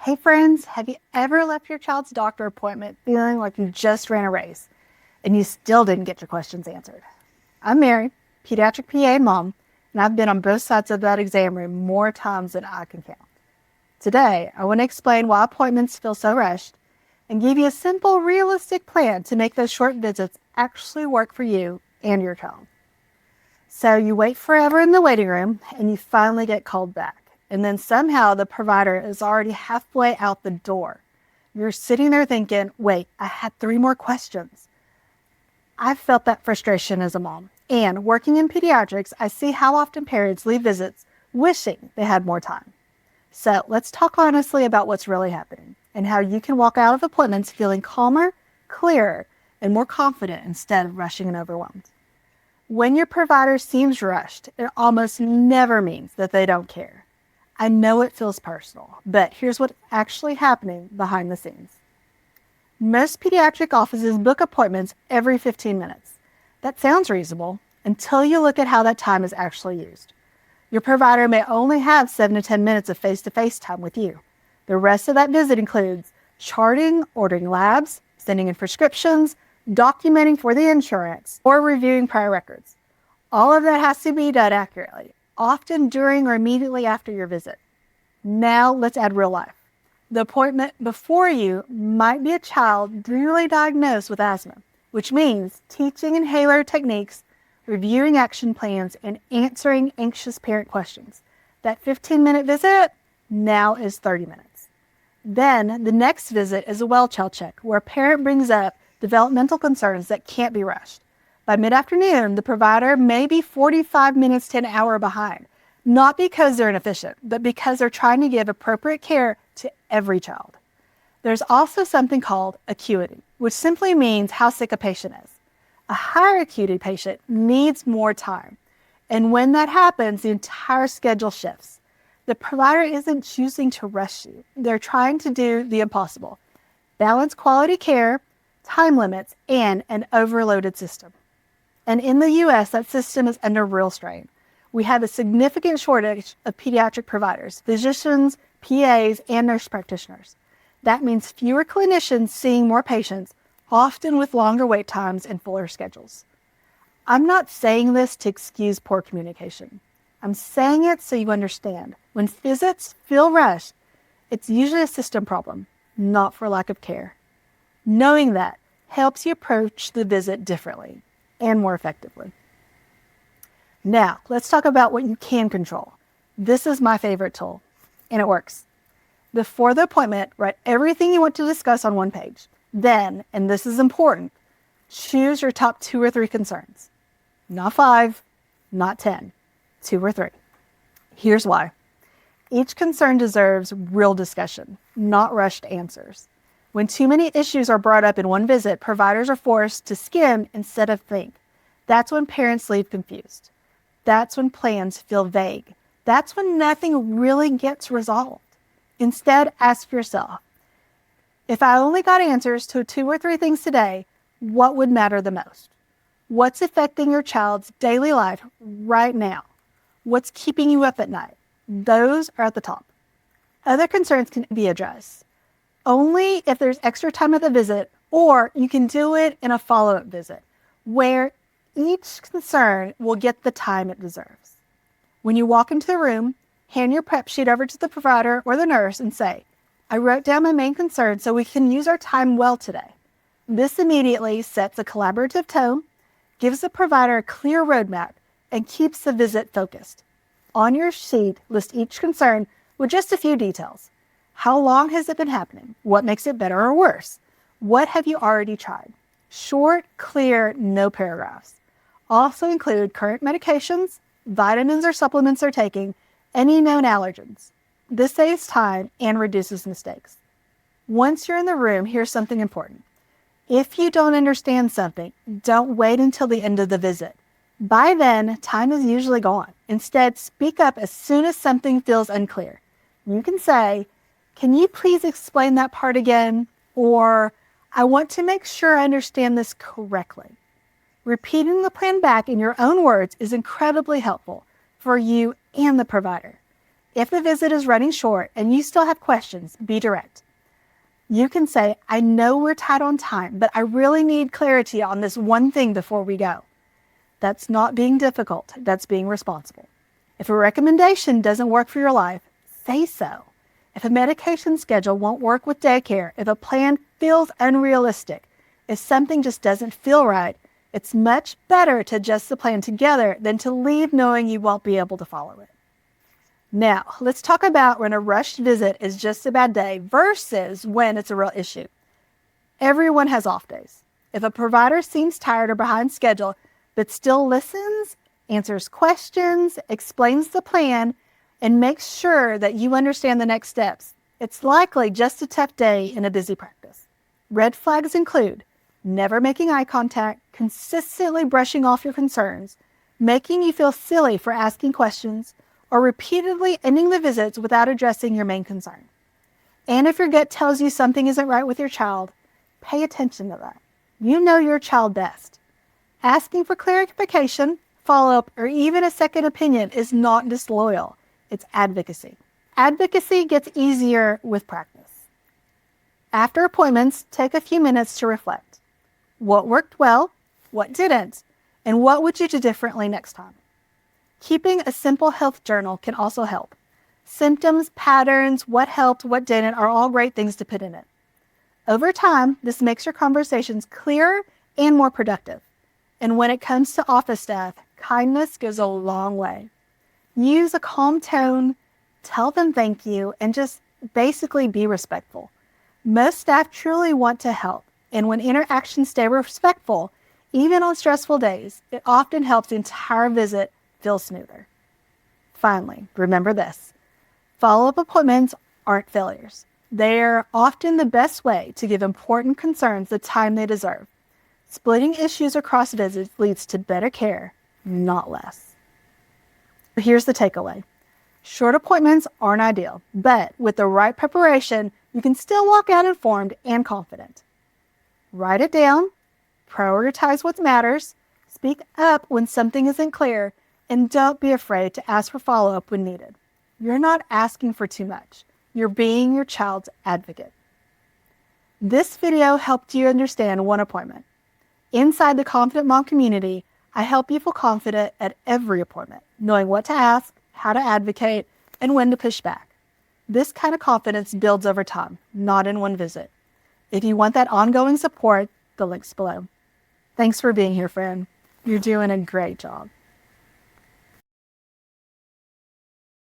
Hey friends, have you ever left your child's doctor appointment feeling like you just ran a race and you still didn't get your questions answered? I'm Mary, pediatric PA mom, and I've been on both sides of that exam room more times than I can count. Today, I want to explain why appointments feel so rushed and give you a simple, realistic plan to make those short visits actually work for you and your child. So you wait forever in the waiting room and you finally get called back. And then somehow the provider is already halfway out the door. You're sitting there thinking, wait, I had 3 more questions. I've felt that frustration as a mom. And working in pediatrics, I see how often parents leave visits wishing they had more time. So let's talk honestly about what's really happening and how you can walk out of appointments feeling calmer, clearer, and more confident instead of rushing and overwhelmed. When your provider seems rushed, it almost never means that they don't care. I know it feels personal, but here's what's actually happening behind the scenes. Most pediatric offices book appointments every 15 minutes. That sounds reasonable until you look at how that time is actually used. Your provider may only have 7 to 10 minutes of face-to-face time with you. The rest of that visit includes charting, ordering labs, sending in prescriptions, documenting for the insurance, or reviewing prior records. All of that has to be done accurately, often during or immediately after your visit. Now let's add real life. The appointment before you might be a child newly diagnosed with asthma, which means teaching inhaler techniques, reviewing action plans, and answering anxious parent questions. That 15-minute visit now is 30 minutes. Then the next visit is a well child check, where a parent brings up developmental concerns that can't be rushed. By mid-afternoon, the provider may be 45 minutes to an hour behind, not because they're inefficient, but because they're trying to give appropriate care to every child. There's also something called acuity, which simply means how sick a patient is. A higher acuity patient needs more time. And when that happens, the entire schedule shifts. The provider isn't choosing to rush you. They're trying to do the impossible: balance quality care, time limits, and an overloaded system. And in the U.S., that system is under real strain. We have a significant shortage of pediatric providers, physicians, PAs, and nurse practitioners. That means fewer clinicians seeing more patients, often with longer wait times and fuller schedules. I'm not saying this to excuse poor communication. I'm saying it so you understand. When visits feel rushed, it's usually a system problem, not for lack of care. Knowing that helps you approach the visit differently and more effectively. Now, let's talk about what you can control. This is my favorite tool, and it works. Before the appointment, write everything you want to discuss on one page. Then, and this is important, choose your top 2 or 3 concerns. Not 5, not 10, 2 or 3. Here's why. Each concern deserves real discussion, not rushed answers. When too many issues are brought up in one visit, providers are forced to skim instead of think. That's when parents leave confused. That's when plans feel vague. That's when nothing really gets resolved. Instead, ask yourself, if I only got answers to 2 or 3 things today, what would matter the most? What's affecting your child's daily life right now? What's keeping you up at night? Those are at the top. Other concerns can be addressed only if there's extra time at the visit, or you can do it in a follow-up visit where each concern will get the time it deserves. When you walk into the room, hand your prep sheet over to the provider or the nurse and say, I wrote down my main concern so we can use our time well today. This immediately sets a collaborative tone, gives the provider a clear roadmap, and keeps the visit focused. On your sheet, list each concern with just a few details. How long has it been happening? What makes it better or worse? What have you already tried? Short, clear, no paragraphs. Also include current medications, vitamins or supplements they're taking, any known allergens. This saves time and reduces mistakes. Once you're in the room, here's something important. If you don't understand something, don't wait until the end of the visit. By then, time is usually gone. Instead, speak up as soon as something feels unclear. You can say, can you please explain that part again? Or, I want to make sure I understand this correctly. Repeating the plan back in your own words is incredibly helpful for you and the provider. If the visit is running short and you still have questions, be direct. You can say, I know we're tight on time, but I really need clarity on this one thing before we go. That's not being difficult. That's being responsible. If a recommendation doesn't work for your life, say so. If a medication schedule won't work with daycare, if a plan feels unrealistic, if something just doesn't feel right, it's much better to adjust the plan together than to leave knowing you won't be able to follow it. Now, let's talk about when a rushed visit is just a bad day versus when it's a real issue. Everyone has off days. If a provider seems tired or behind schedule, but still listens, answers questions, explains the plan, and makes sure that you understand the next steps, it's likely just a tough day in a busy practice. Red flags include never making eye contact, consistently brushing off your concerns, making you feel silly for asking questions, or repeatedly ending the visits without addressing your main concern. And if your gut tells you something isn't right with your child, pay attention to that. You know your child best. Asking for clarification, follow-up, or even a second opinion is not disloyal. It's advocacy. Advocacy gets easier with practice. After appointments, take a few minutes to reflect. What worked well, what didn't, and what would you do differently next time? Keeping a simple health journal can also help. Symptoms, patterns, what helped, what didn't are all great things to put in it. Over time, this makes your conversations clearer and more productive. And when it comes to office staff, kindness goes a long way. Use a calm tone, tell them thank you, and just basically be respectful. Most staff truly want to help, and when interactions stay respectful, even on stressful days, it often helps the entire visit feel smoother. Finally, remember this. Follow-up appointments aren't failures. They're often the best way to give important concerns the time they deserve. Splitting issues across visits leads to better care, not less. Here's the takeaway. Short appointments aren't ideal, but with the right preparation, you can still walk out informed and confident. Write it down, prioritize what matters, speak up when something isn't clear, and don't be afraid to ask for follow-up when needed. You're not asking for too much. You're being your child's advocate. This video helped you understand one appointment. Inside the Confident Mom community, I help you feel confident at every appointment, knowing what to ask, how to advocate, and when to push back. This kind of confidence builds over time, not in one visit. If you want that ongoing support, the link's below. Thanks for being here, friend. You're doing a great job.